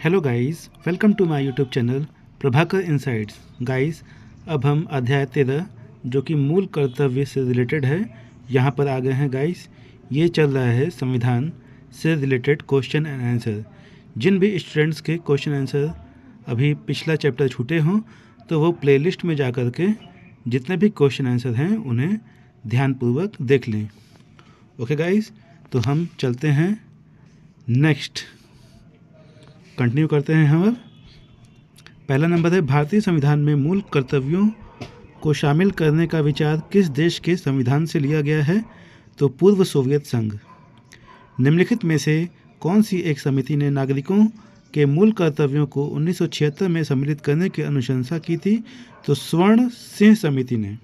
Hello guys, welcome to my YouTube channel Prabhakar insights. Guys, अब हम अध्याय 13 जो कि मूल कर्तव्य से रिलेटेड है, यहाँ पर आ गए हैं गाइस। ये चल रहा है संविधान से रिलेटेड क्वेश्चन एंड आंसर। जिन भी स्टूडेंट्स के क्वेश्चन आंसर अभी पिछला चैप्टर छूटे हों तो वो प्लेलिस्ट में जा कर के जितने भी क्वेश्चन आंसर हैं उन्हें ध्यानपूर्वक देख लें। ओके गाइस, तो हम चलते हैं नेक्स्ट, कंटिन्यू करते हैं हम। अब पहला नंबर है, भारतीय संविधान में मूल कर्तव्यों को शामिल करने का विचार किस देश के संविधान से लिया गया है? तो पूर्व सोवियत संघ। निम्नलिखित में से कौन सी एक समिति ने नागरिकों के मूल कर्तव्यों को 1976 में सम्मिलित करने की अनुशंसा की थी? तो स्वर्ण सिंह समिति ने।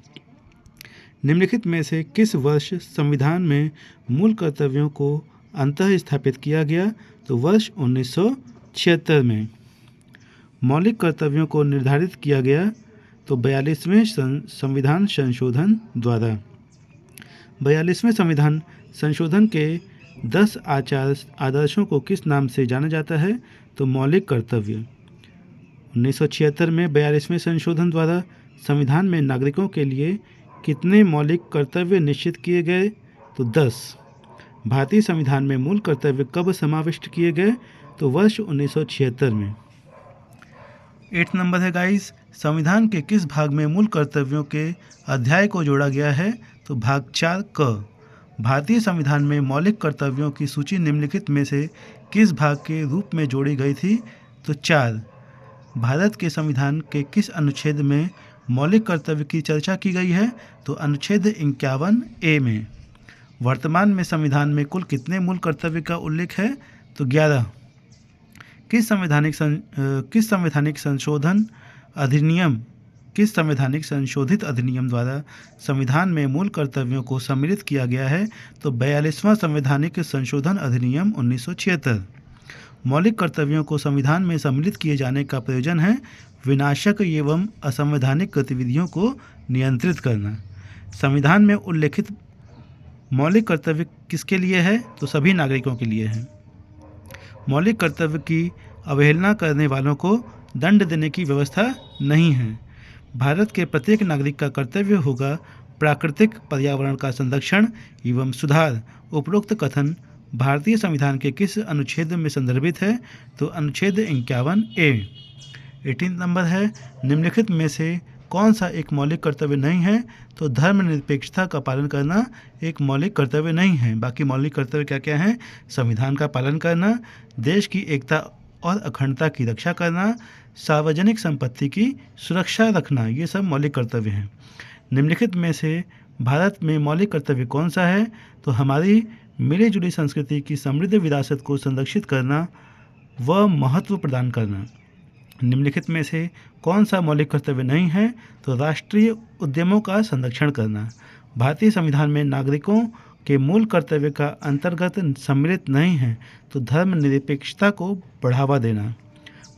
निम्नलिखित में से किस वर्ष संविधान में मूल कर्तव्यों को अंतः स्थापित किया गया? तो वर्ष 1976 में। मौलिक कर्तव्यों को निर्धारित किया गया तो 42वें संविधान संशोधन द्वारा। 42वें संविधान संशोधन के 10 आचार आदर्शों को किस नाम से जाना जाता है? तो मौलिक कर्तव्य। 1976 में 42वें संशोधन द्वारा संविधान में नागरिकों के लिए कितने मौलिक कर्तव्य निश्चित किए गए? तो 10। भारतीय संविधान में मूल कर्तव्य कब समाविष्ट किए गए? तो वर्ष 1976 में। 8 नंबर है गाइस, संविधान के किस भाग में मूल कर्तव्यों के अध्याय को जोड़ा गया है? तो भाग 4 क। भारतीय संविधान में मौलिक कर्तव्यों की सूची निम्नलिखित में से किस भाग के रूप में जोड़ी गई थी? तो 4। भारत के संविधान के किस अनुच्छेद में मौलिक कर्तव्य की चर्चा की गई है? तो अनुच्छेद 51A में। वर्तमान में संविधान में कुल कितने मूल कर्तव्य का उल्लेख है? तो 11। किस संवैधानिक संशोधित अधिनियम द्वारा संविधान में मूल कर्तव्यों को सम्मिलित किया गया है? तो 42वां संवैधानिक संशोधन अधिनियम 1976। मौलिक कर्तव्यों को संविधान में सम्मिलित किए जाने का प्रयोजन है विनाशक एवं असंवैधानिक गतिविधियों को नियंत्रित करना। संविधान में उल्लेखित मौलिक कर्तव्य किसके लिए है? तो सभी नागरिकों के लिए है। मौलिक कर्तव्य की अवहेलना करने वालों को दंड देने की व्यवस्था नहीं है। भारत के प्रत्येक नागरिक का कर्तव्य होगा प्राकृतिक पर्यावरण का संरक्षण एवं सुधार। उपरोक्त कथन भारतीय संविधान के किस अनुच्छेद में संदर्भित है? तो अनुच्छेद 51A। 18 नंबर है, निम्नलिखित में से कौन सा एक मौलिक कर्तव्य नहीं है? तो धर्मनिरपेक्षता का पालन करना एक मौलिक कर्तव्य नहीं है। बाकी मौलिक कर्तव्य क्या क्या हैं? संविधान का पालन करना, देश की एकता और अखंडता की रक्षा करना, सार्वजनिक संपत्ति की सुरक्षा रखना, ये सब मौलिक कर्तव्य हैं। निम्नलिखित में से भारत में मौलिक कर्तव्य कौन सा है? तो हमारी मिली जुली संस्कृति की समृद्ध विरासत को संरक्षित करना व महत्व प्रदान करना। निम्नलिखित में से कौन सा मौलिक कर्तव्य नहीं है? तो राष्ट्रीय उद्यमों का संरक्षण करना। भारतीय संविधान में नागरिकों के मूल कर्तव्य का अंतर्गत सम्मिलित नहीं है तो धर्मनिरपेक्षता को बढ़ावा देना।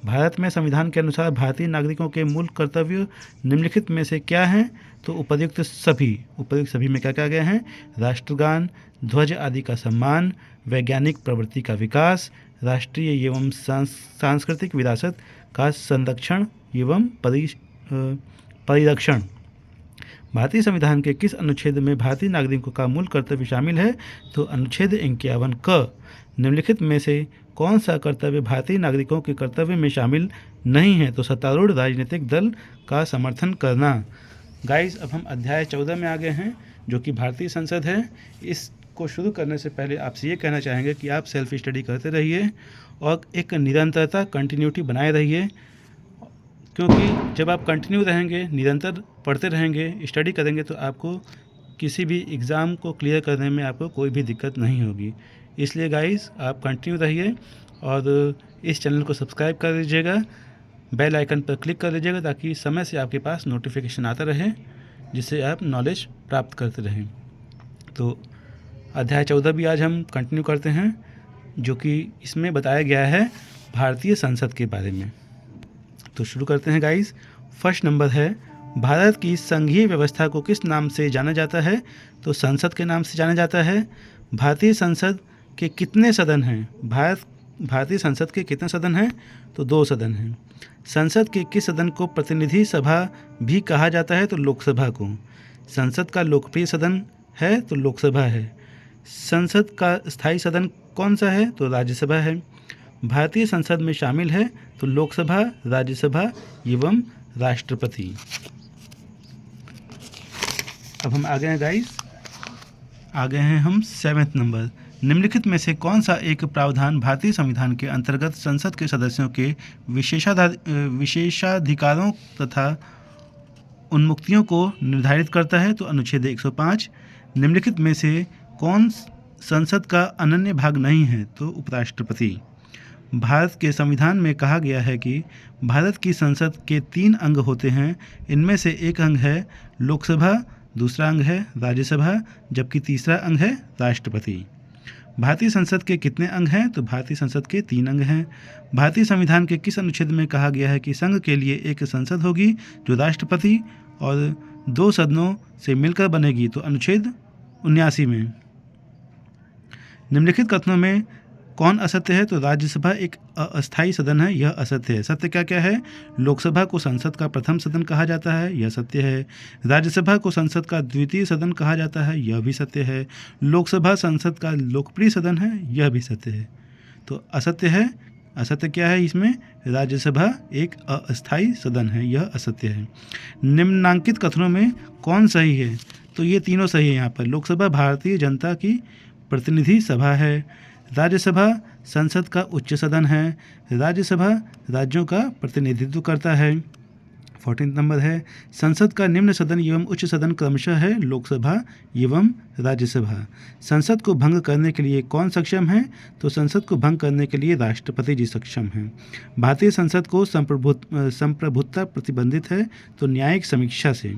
भारत में संविधान के अनुसार भारतीय नागरिकों के मूल कर्तव्य निम्नलिखित में से क्या हैं? तो उपर्युक्त सभी में क्या क्या गए हैं? राष्ट्रगान, ध्वज आदि का सम्मान, वैज्ञानिक प्रवृत्ति का विकास, राष्ट्रीय एवं सांस्कृतिक विरासत का संरक्षण एवं परिरक्षण। भारतीय संविधान के किस अनुच्छेद में भारतीय नागरिकों का मूल कर्तव्य शामिल है? तो अनुच्छेद 51 क। निम्नलिखित में से कौन सा कर्तव्य भारतीय नागरिकों के कर्तव्य में शामिल नहीं है? तो सत्तारूढ़ राजनीतिक दल का समर्थन करना। गाइस, अब हम अध्याय 14 में आ गए हैं जो कि भारतीय संसद है। इसको शुरू करने से पहले आपसे ये कहना चाहेंगे कि आप सेल्फ स्टडी करते रहिए और एक निरंतरता कंटिन्यूटी बनाए रहिए, क्योंकि जब आप कंटिन्यू रहेंगे, निरंतर पढ़ते रहेंगे, स्टडी करेंगे तो आपको किसी भी एग्ज़ाम को क्लियर करने में आपको कोई भी दिक्कत नहीं होगी। इसलिए गाइस, आप कंटिन्यू रहिए और इस चैनल को सब्सक्राइब कर लीजिएगा, बेल आइकन पर क्लिक कर लीजिएगा ताकि समय से आपके पास नोटिफिकेशन आता रहे, जिससे आप नॉलेज प्राप्त करते रहें। तो अध्याय 14 भी आज हम कंटिन्यू करते हैं, जो कि इसमें बताया गया है भारतीय संसद के बारे में। तो शुरू करते हैं गाइस। फर्स्ट नंबर है, भारत की संघीय व्यवस्था को किस नाम से जाना जाता है? तो संसद के नाम से जाना जाता है। भारतीय संसद के कितने सदन हैं? भारत भारतीय संसद के कितने सदन हैं? तो 2 सदन हैं। संसद के किस सदन को प्रतिनिधि सभा भी कहा जाता है? तो लोकसभा को। संसद का लोकप्रिय सदन है तो लोकसभा है। संसद का स्थायी सदन कौन सा है? तो राज्यसभा है। भारतीय संसद में शामिल है तो लोकसभा, राज्यसभा एवं राष्ट्रपति। अब हम आ गए हैं गाइस, आ गए हैं हम 7वें नंबर। निम्नलिखित में से कौन सा एक प्रावधान भारतीय संविधान के अंतर्गत संसद के सदस्यों के विशेषाधिकारों तथा उन्मुक्तियों को निर्धारित करता है? तो अनुच्छेद 105। निम्नलिखित में से कौन संसद का अनन्य भाग नहीं है? तो उपराष्ट्रपति। भारत के संविधान में कहा गया है कि भारत की संसद के 3 अंग होते हैं। इनमें से एक अंग है लोकसभा, दूसरा अंग है राज्यसभा, जबकि तीसरा अंग है राष्ट्रपति। भारतीय संसद के कितने अंग हैं? तो भारतीय संसद के 3 अंग हैं। भारतीय संविधान के किस अनुच्छेद में कहा गया है कि संघ के लिए एक संसद होगी जो राष्ट्रपति और 2 सदनों से मिलकर बनेगी? तो अनुच्छेद 79 में। निम्नलिखित कथनों में कौन असत्य है? तो राज्यसभा एक अस्थायी सदन है, यह असत्य है। सत्य क्या क्या है? लोकसभा को संसद का प्रथम सदन कहा जाता है, यह सत्य है। राज्यसभा को संसद का द्वितीय सदन कहा जाता है, यह भी सत्य है। लोकसभा संसद का लोकप्रिय सदन है, यह भी सत्य है। तो असत्य है, असत्य क्या है इसमें? राज्यसभा एक अस्थायी सदन है, यह असत्य है। निम्नांकित कथनों में कौन सही है? तो ये तीनों सही है यहाँ पर। लोकसभा भारतीय जनता की प्रतिनिधि सभा है। राज्यसभा संसद का उच्च सदन है। राज्यसभा राज्यों का प्रतिनिधित्व करता है। 14 नंबर है, संसद का निम्न सदन एवं उच्च सदन क्रमशः है लोकसभा एवं राज्यसभा। संसद को भंग करने के लिए कौन सक्षम है? तो संसद को भंग करने के लिए राष्ट्रपति जी सक्षम हैं। भारतीय संसद को संप्रभुता प्रतिबंधित है तो न्यायिक समीक्षा से।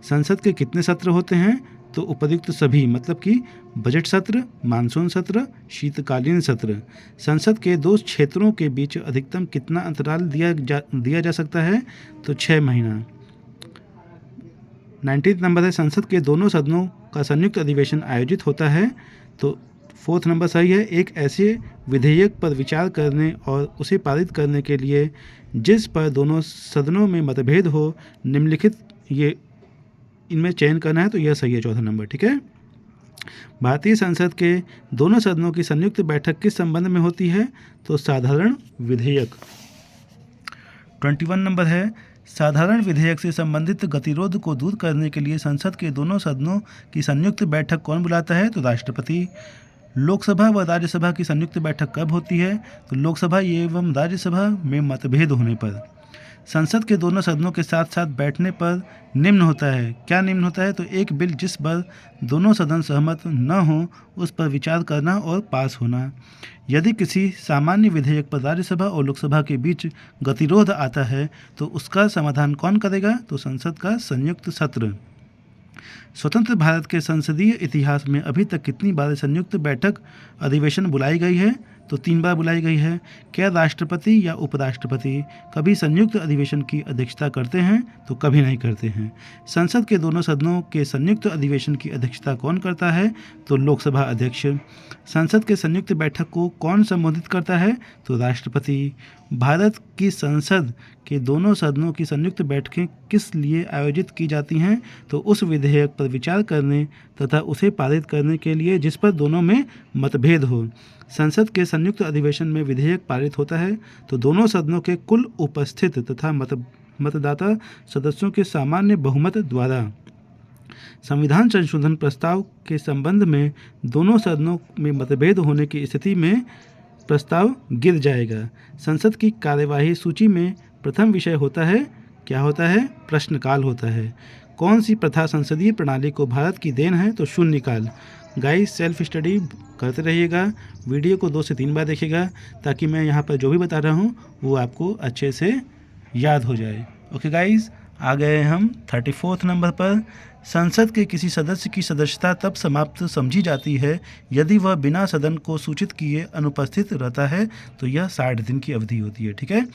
संसद के कितने सत्र होते हैं? तो उपर्युक्त सभी, मतलब कि बजट सत्र, मानसून सत्र, शीतकालीन सत्र। संसद के 2 क्षेत्रों के बीच अधिकतम कितना अंतराल दिया जा सकता है? तो 6 महीना। 19 नंबर है, संसद के दोनों सदनों का संयुक्त अधिवेशन आयोजित होता है। तो 4 नंबर सही है। एक ऐसे विधेयक पर विचार करने और उसे पारित करने के लिए जिस पर दोनों सदनों में मतभेद हो, निम्नलिखित ये इनमें चयन करना है, तो यह सही है 14 नंबर। ठीक है। भारतीय संसद के दोनों सदनों की संयुक्त बैठक किस संबंध में होती है? तो साधारण विधेयक। 21 नंबर है, साधारण विधेयक से संबंधित गतिरोध को दूर करने के लिए संसद के दोनों सदनों की संयुक्त बैठक कौन बुलाता है? तो राष्ट्रपति। लोकसभा व राज्यसभा की संयुक्त बैठक कब होती है? तो लोकसभा एवं राज्यसभा में मतभेद होने पर। संसद के दोनों सदनों के साथ साथ बैठने पर निम्न होता है। क्या निम्न होता है? तो एक बिल जिस पर दोनों सदन सहमत न हो उस पर विचार करना और पास होना। यदि किसी सामान्य विधेयक पर राज्यसभा और लोकसभा के बीच गतिरोध आता है तो उसका समाधान कौन करेगा? तो संसद का संयुक्त सत्र। स्वतंत्र भारत के संसदीय इतिहास में अभी तक कितनी बार संयुक्त बैठक अधिवेशन बुलाई गई है? तो 3 बार बुलाई गई है। क्या राष्ट्रपति या उपराष्ट्रपति कभी संयुक्त अधिवेशन की अध्यक्षता करते हैं? तो कभी नहीं करते हैं। संसद के दोनों सदनों के संयुक्त अधिवेशन की अध्यक्षता कौन करता है? तो लोकसभा अध्यक्ष। संसद के संयुक्त बैठक को कौन संबोधित करता है? तो राष्ट्रपति। भारत की संसद के दोनों सदनों की संयुक्त बैठकें किस लिए आयोजित की जाती हैं? तो उस विधेयक पर विचार करने तथा उसे पारित करने के लिए जिस पर दोनों में मतभेद हो। संसद के संयुक्त अधिवेशन में विधेयक पारित होता है तो दोनों सदनों के कुल उपस्थित तथा मतदाता सदस्यों के सामान्य बहुमत द्वारा। संविधान संशोधन प्रस्ताव के संबंध में दोनों सदनों में मतभेद होने की स्थिति में प्रस्ताव गिर जाएगा। संसद की कार्यवाही सूची में प्रथम विषय होता है, क्या होता है? प्रश्नकाल होता है। कौन सी प्रथा संसदीय प्रणाली को भारत की देन है? तो शून्यकाल। गाइस, सेल्फ स्टडी करते रहिएगा, वीडियो को 2 से 3 बार देखिएगा ताकि मैं यहाँ पर जो भी बता रहा हूँ वो आपको अच्छे से याद हो जाए। ओके गाइस, आ गए हम 34 नंबर पर। संसद के किसी सदस्य की सदस्यता तब समाप्त समझी जाती है यदि वह बिना सदन को सूचित किए अनुपस्थित रहता है, तो यह 60 दिन की अवधि होती है। ठीक है।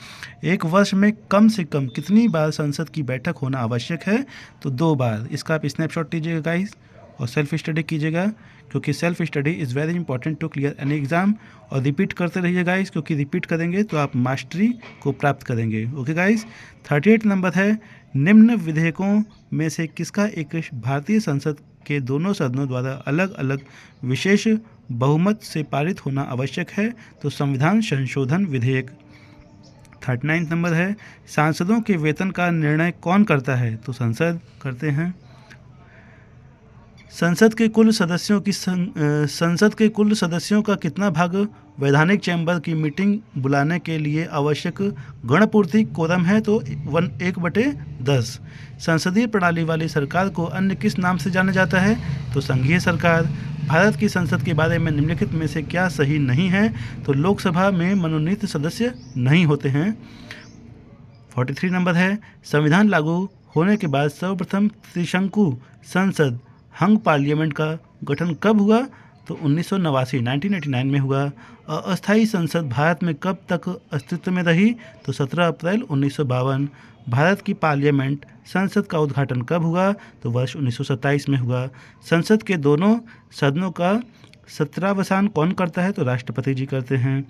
एक वर्ष में कम से कम कितनी बार संसद की बैठक होना आवश्यक है? तो 2 बार। इसका आप स्नैपशॉट लीजिएगा गाइस और सेल्फ स्टडी कीजिएगा, क्योंकि self study is very important to clear any exam. और रिपीट करते रहिए गाइस, क्योंकि रिपीट करेंगे तो आप मास्टरी को प्राप्त करेंगे। ओके गाइस, 38 नंबर है, निम्न विधेयकों में से किसका एक भारतीय संसद के दोनों सदनों द्वारा अलग अलग विशेष बहुमत से पारित होना आवश्यक है? तो संविधान संशोधन विधेयक। 39 नंबर है, सांसदों के वेतन का निर्णय कौन करता है? तो संसद करते हैं। संसद के कुल सदस्यों का कितना भाग वैधानिक चैम्बर की मीटिंग बुलाने के लिए आवश्यक गणपूर्ति कोरम है? तो 1/10। संसदीय प्रणाली वाली सरकार को अन्य किस नाम से जाना जाता है? तो संघीय सरकार। भारत की संसद के बारे में निम्नलिखित में से क्या सही नहीं है? तो लोकसभा में मनोनीत सदस्य नहीं होते हैं। 43 नंबर है, संविधान लागू होने के बाद सर्वप्रथम त्रिशंकु संसद हंग पार्लियामेंट का गठन कब हुआ? तो 1989 में हुआ। अस्थायी संसद भारत में कब तक अस्तित्व में रही? तो 17 अप्रैल 1952। भारत की पार्लियामेंट संसद का उद्घाटन कब हुआ? तो वर्ष 1927 में हुआ। संसद के दोनों सदनों का सत्रावसान कौन करता है? तो राष्ट्रपति जी करते हैं।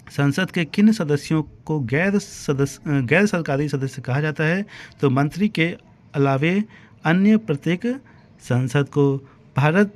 संसद के किन सदस्यों को गैर सरकारी सदस्य कहा जाता है? तो मंत्री के अलावे अन्य प्रत्येक संसद को। भारत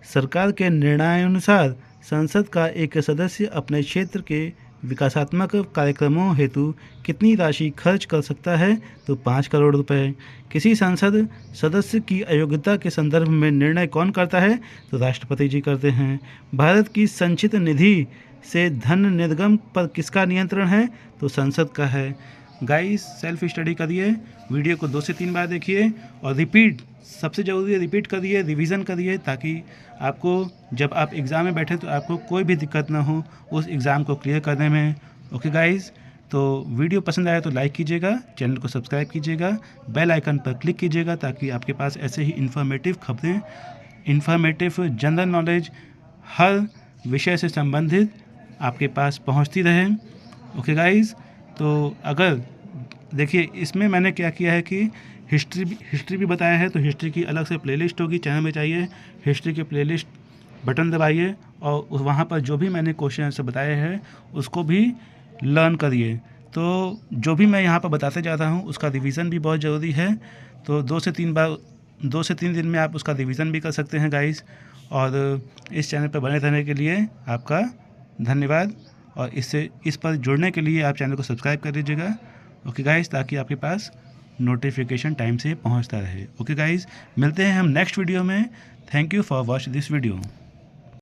सरकार के निर्णयानुसार संसद का एक सदस्य अपने क्षेत्र के विकासात्मक कार्यक्रमों हेतु कितनी राशि खर्च कर सकता है? तो 5 करोड़ रुपए। किसी संसद सदस्य की अयोग्यता के संदर्भ में निर्णय कौन करता है? तो राष्ट्रपति जी करते हैं। भारत की संचित निधि से धन निर्गम पर किसका नियंत्रण है? तो संसद का है। गाइस, सेल्फ स्टडी करिए, वीडियो को 2 से 3 बार देखिए और रिपीट, सबसे ज़रूरी है रिपीट करिए, रिवीजन करिए, ताकि आपको जब आप एग्ज़ाम में बैठे तो आपको कोई भी दिक्कत ना हो उस एग्ज़ाम को क्लियर करने में। ओके गाइस, तो वीडियो पसंद आया तो लाइक कीजिएगा, चैनल को सब्सक्राइब कीजिएगा, बेल आइकन पर क्लिक कीजिएगा, ताकि आपके पास ऐसे ही इन्फॉर्मेटिव खबरें, इन्फॉर्मेटिव जनरल नॉलेज हर विषय से संबंधित आपके पास पहुंचती रहे। ओके गाइस, तो अगर देखिए इसमें मैंने क्या किया है कि हिस्ट्री भी बताया है, तो हिस्ट्री की अलग से प्लेलिस्ट होगी चैनल में, चाहिए हिस्ट्री के प्लेलिस्ट बटन दबाइए और वहाँ पर जो भी मैंने क्वेश्चन से बताए हैं उसको भी लर्न करिए। तो जो भी मैं यहाँ पर बताते जा रहा हूँ उसका रिवीजन भी बहुत ज़रूरी है, तो 2 से 3 दिन में आप उसका रिवीजन भी कर सकते हैं गाइस। और इस चैनल पर बने रहने के लिए आपका धन्यवाद, और इस पर जुड़ने के लिए आप चैनल को सब्सक्राइब कर लीजिएगा। ओके गाइस, ताकि आपके पास नोटिफिकेशन टाइम से पहुंचता रहे। ओके गाइस, मिलते हैं हम नेक्स्ट वीडियो में। Thank you for watch this video.